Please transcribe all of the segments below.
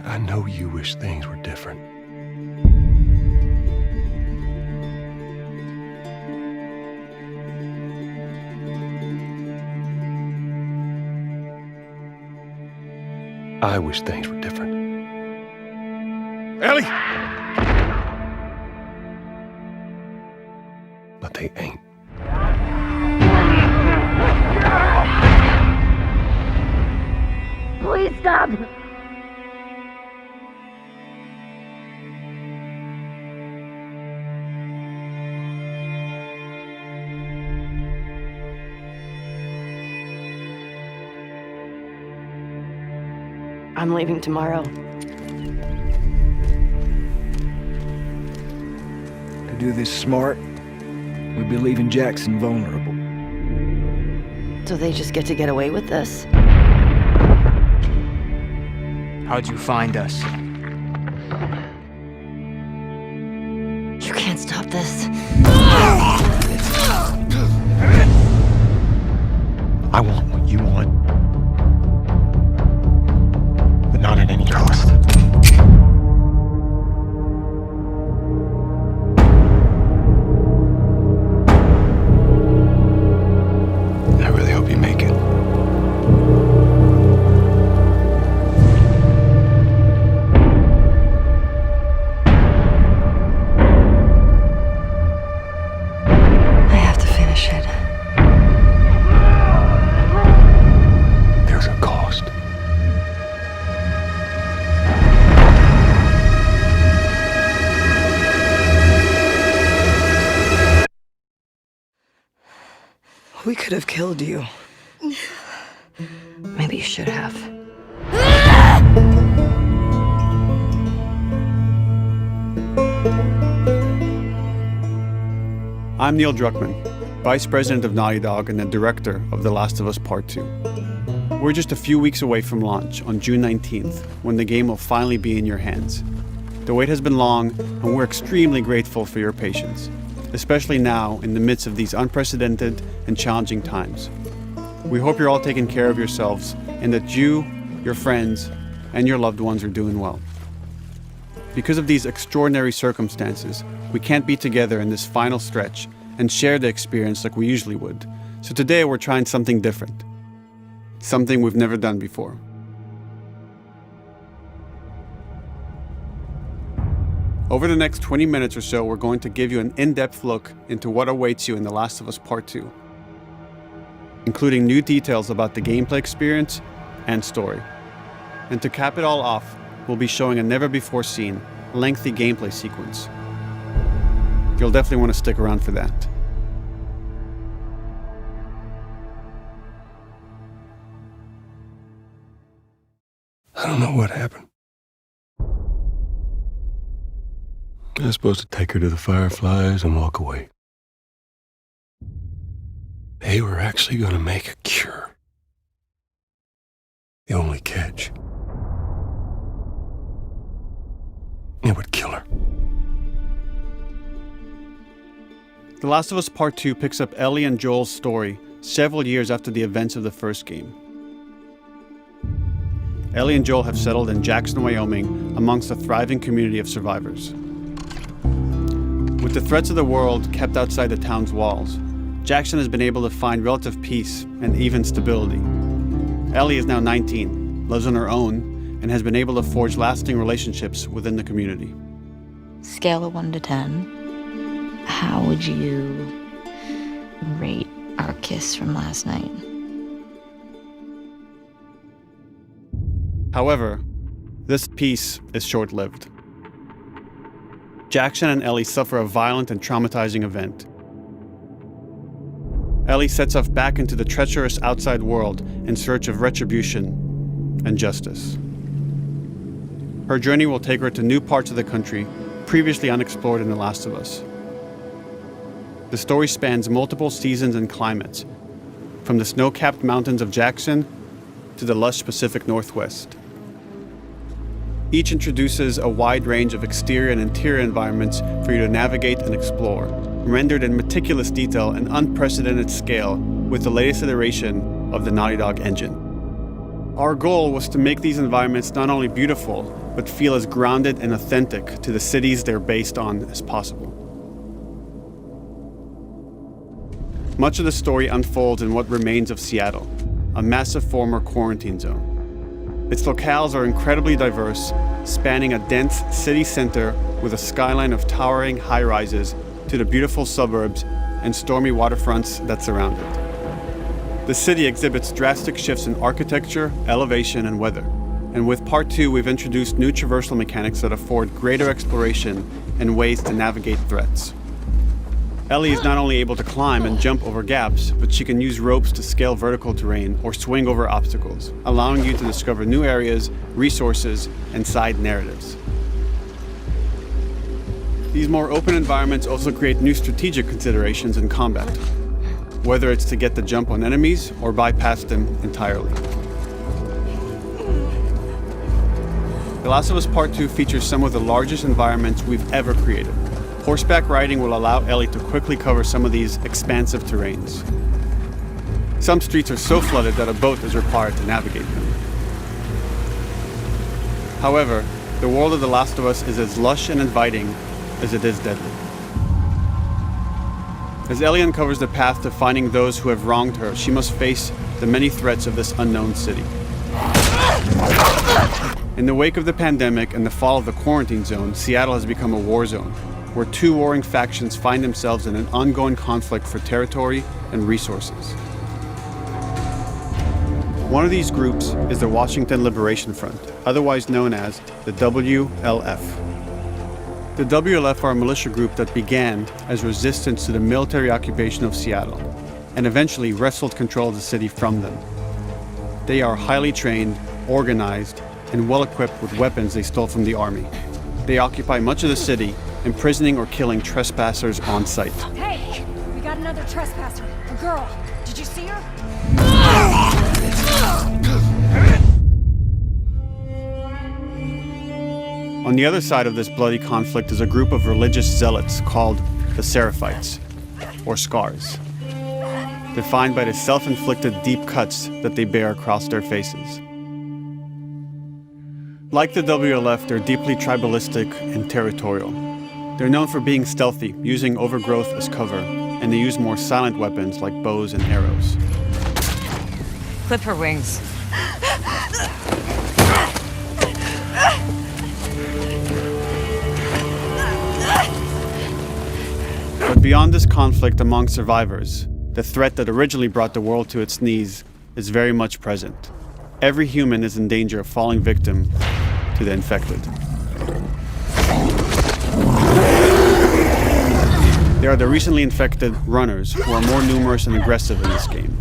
I know you wish things were different. I wish things were different. Ellie! But they ain't. Please stop! I'm leaving tomorrow. To do this smart, we'd be leaving Jackson vulnerable. So they just get to get away with this? How'd you find us? You can't stop this. I want what you want. But not at any cost. I really hope you make it. I have to finish it. There's a cost. We could have killed you. Maybe you should have. I'm Neil Druckmann, Vice President of Naughty Dog and the Director of The Last of Us Part 2. We're just a few weeks away from launch on June 19th, when the game will finally be in your hands. The wait has been long, and we're extremely grateful for your patience, especially now in the midst of these unprecedented and challenging times. We hope you're all taking care of yourselves and that you, your friends, and your loved ones are doing well. Because of these extraordinary circumstances, we can't be together in this final stretch and share the experience like we usually would. So today we're trying something different. Something we've never done before. Over the next 20 minutes or so, we're going to give you an in-depth look into what awaits you in The Last of Us Part 2, including new details about the gameplay experience and story. And to cap it all off, we'll be showing a never-before-seen, lengthy gameplay sequence. You'll definitely want to stick around for that. I don't know what happened. I was supposed to take her to the Fireflies and walk away. They were actually going to make a cure. The only catch, it would kill her. The Last of Us Part 2 picks up Ellie and Joel's story several years after the events of the first game. Ellie and Joel have settled in Jackson, Wyoming, amongst a thriving community of survivors. With the threats of the world kept outside the town's walls, Jackson has been able to find relative peace and even stability. Ellie is now 19, lives on her own, and has been able to forge lasting relationships within the community. Scale of 1 to 10, how would you rate our kiss from last night? However, this peace is short-lived. Jackson and Ellie suffer a violent and traumatizing event. Ellie sets off back into the treacherous outside world in search of retribution and justice. Her journey will take her to new parts of the country previously unexplored in The Last of Us. The story spans multiple seasons and climates, from the snow-capped mountains of Jackson to the lush Pacific Northwest. Each introduces a wide range of exterior and interior environments for you to navigate and explore, rendered in meticulous detail and unprecedented scale with the latest iteration of the Naughty Dog engine. Our goal was to make these environments not only beautiful, but feel as grounded and authentic to the cities they're based on as possible. Much of the story unfolds in what remains of Seattle, a massive former quarantine zone. Its locales are incredibly diverse, spanning a dense city center with a skyline of towering high-rises to the beautiful suburbs and stormy waterfronts that surround it. The city exhibits drastic shifts in architecture, elevation, and weather. And with Part 2, we've introduced new traversal mechanics that afford greater exploration and ways to navigate threats. Ellie is not only able to climb and jump over gaps, but she can use ropes to scale vertical terrain or swing over obstacles, allowing you to discover new areas, resources, and side narratives. These more open environments also create new strategic considerations in combat, whether it's to get the jump on enemies or bypass them entirely. The Last of Us Part 2 features some of the largest environments we've ever created. Horseback riding will allow Ellie to quickly cover some of these expansive terrains. Some streets are so flooded that a boat is required to navigate them. However, the world of The Last of Us is as lush and inviting as it is deadly. As Ellie uncovers the path to finding those who have wronged her, she must face the many threats of this unknown city. In the wake of the pandemic and the fall of the quarantine zone, Seattle has become a war zone, where two warring factions find themselves in an ongoing conflict for territory and resources. One of these groups is the Washington Liberation Front, otherwise known as the WLF. The WLF are a militia group that began as resistance to the military occupation of Seattle and eventually wrestled control of the city from them. They are highly trained, organized, and well-equipped with weapons they stole from the army. They occupy much of the city, imprisoning or killing trespassers on sight. Hey, we got another trespasser, a girl. Did you see her? On the other side of this bloody conflict is a group of religious zealots called the Seraphites, or Scars, defined by the self-inflicted deep cuts that they bear across their faces. Like the WLF, they're deeply tribalistic and territorial. They're known for being stealthy, using overgrowth as cover, and they use more silent weapons like bows and arrows. Clip her wings. But beyond this conflict among survivors, the threat that originally brought the world to its knees is very much present. Every human is in danger of falling victim to the infected. There are the recently infected runners, who are more numerous and aggressive in this game.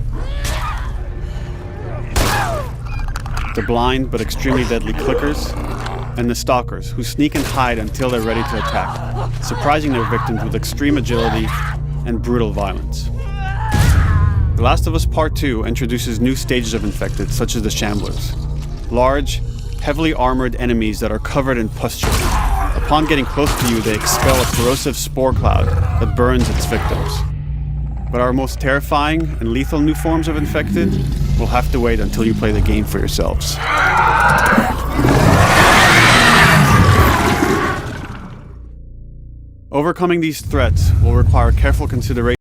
The blind but extremely deadly clickers, and the stalkers, who sneak and hide until they're ready to attack, surprising their victims with extreme agility and brutal violence. The Last of Us Part 2 introduces new stages of infected, such as the Shamblers. Large, heavily armored enemies that are covered in pustule. Upon getting close to you, they expel a corrosive spore cloud that burns its victims. But our most terrifying and lethal new forms of infected will have to wait until you play the game for yourselves. Overcoming these threats will require careful consideration